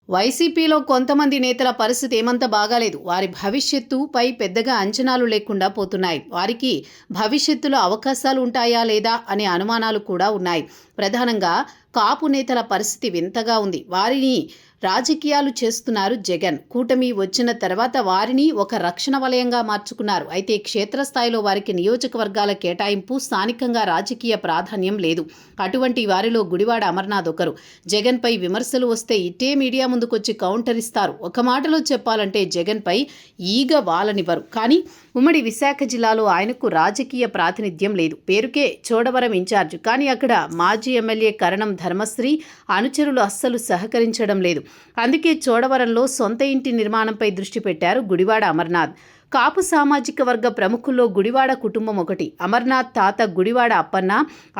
వైసీపీలో కొంతమంది నేతల పరిస్థితి ఏమంత బాగాలేదు. వారి భవిష్యత్తుపై పెద్దగా అంచనాలు లేకుండా పోతున్నాయి. వారికి భవిష్యత్తులో అవకాశాలు ఉంటాయా లేదా అనే అనుమానాలు కూడా ఉన్నాయి. ప్రధానంగా కాపు నేతల పరిస్థితి వింతగా ఉంది. వారిని రాజకీయాలు చేస్తున్నారు జగన్. కూటమి వచ్చిన తర్వాత వారిని ఒక రక్షణ వలయంగా మార్చుకున్నారు. అయితే క్షేత్రస్థాయిలో వారికి నియోజకవర్గాల కేటాయింపు, స్థానికంగా రాజకీయ ప్రాధాన్యం లేదు. అటువంటి వారిలో గుడివాడ అమర్నాథ్ ఒకరు. జగన్పై విమర్శలు వస్తే ఇట్టే మీడియా ముందుకొచ్చి కౌంటర్ ఇస్తారు. ఒక మాటలో చెప్పాలంటే జగన్పై ఈగ వాలనివ్వరు. కానీ ఉమ్మడి విశాఖ జిల్లాలో ఆయనకు రాజకీయ ప్రాతినిధ్యం లేదు. పేరుకే చోడవరం ఇన్ఛార్జ్, కానీ అక్కడ మాజీ ఎమ్మెల్యే కరణం ధర్మశ్రీ అనుచరులు అస్సలు సహకరించడం లేదు. అందుకే చోడవరంలో సొంత ఇంటి నిర్మాణంపై దృష్టి పెట్టారు గుడివాడ అమర్నాథ్. కాపు సామాజిక వర్గ ప్రముఖుల్లో గుడివాడ కుటుంబం ఒకటి. అమర్నాథ్ తాత గుడివాడ అప్పన్న,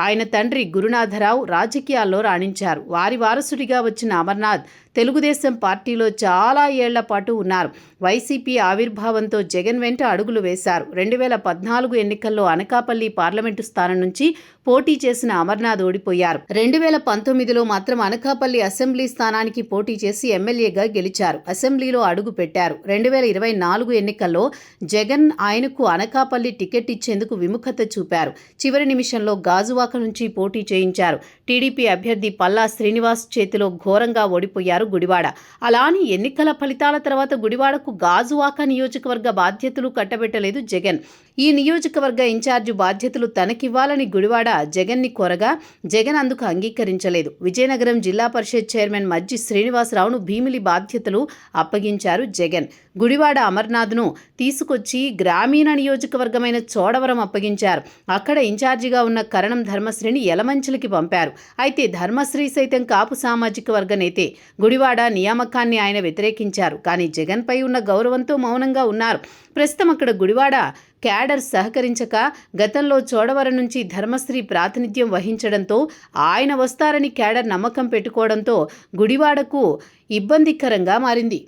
ఆయన తండ్రి గురునాథరావు రాజకీయాల్లో రాణించారు. వారి వారసుడిగా వచ్చిన అమర్నాథ్ తెలుగుదేశం పార్టీలో చాలా ఏళ్ల పాటు ఉన్నారు. వైసీపీ ఆవిర్భావంతో జగన్ వెంట అడుగులు వేశారు. 2014 ఎన్నికల్లో అనకాపల్లి పార్లమెంటు స్థానం నుంచి పోటీ చేసిన అమర్నాథ్ ఓడిపోయారు. 2019లో మాత్రం అనకాపల్లి అసెంబ్లీ స్థానానికి పోటీ చేసి ఎమ్మెల్యేగా గెలిచారు. అసెంబ్లీలో అడుగు పెట్టారు. 2024 ఎన్నికల్లో జగన్ ఆయనకు అనకాపల్లి టికెట్ ఇచ్చేందుకు విముఖత చూపారు. చివరి నిమిషంలో గాజువాక నుంచి పోటీ చేయించారు. టీడీపీ అభ్యర్థి పల్లా శ్రీనివాస్ చేతిలో ఘోరంగా ఓడిపోయారు గుడివాడ. అలా అని ఎన్నికల ఫలితాల తర్వాత గుడివాడకు గాజువాక నియోజకవర్గ బాధ్యతలు కట్టబెట్టలేదు జగన్. ఈ నియోజకవర్గ ఇన్ఛార్జి బాధ్యతలు తనకివ్వాలని గుడివాడ జగన్ని కోరగా జగన్ అందుకు అంగీకరించలేదు. విజయనగరం జిల్లా పరిషత్ చైర్మన్ మజ్జి శ్రీనివాసరావును భీమిలి బాధ్యతలు అప్పగించారు జగన్. గుడివాడ అమర్నాథ్ను తీసుకొచ్చి గ్రామీణ నియోజకవర్గమైన చోడవరం అప్పగించారు. అక్కడ ఇన్ఛార్జిగా ఉన్న కరణం ధర్మశ్రీని యలమంచిలికి పంపారు. అయితే ధర్మశ్రీ సైతం కాపు సామాజిక వర్గ నేతే. గుడివాడ నియామకాన్ని ఆయన వ్యతిరేకించారు. కానీ జగన్పై ఉన్న గౌరవంతో మౌనంగా ఉన్నారు. ప్రస్తుతం అక్కడ గుడివాడ క్యాడర్ సహకరించక గతంలో చోడవరం నుంచి ధర్మశ్రీ ప్రాతినిధ్యం వహించడంతో ఆయన వస్తారని క్యాడర్ నమ్మకం పెట్టుకోవడంతో గుడివాడకు ఇబ్బందికరంగా మారింది.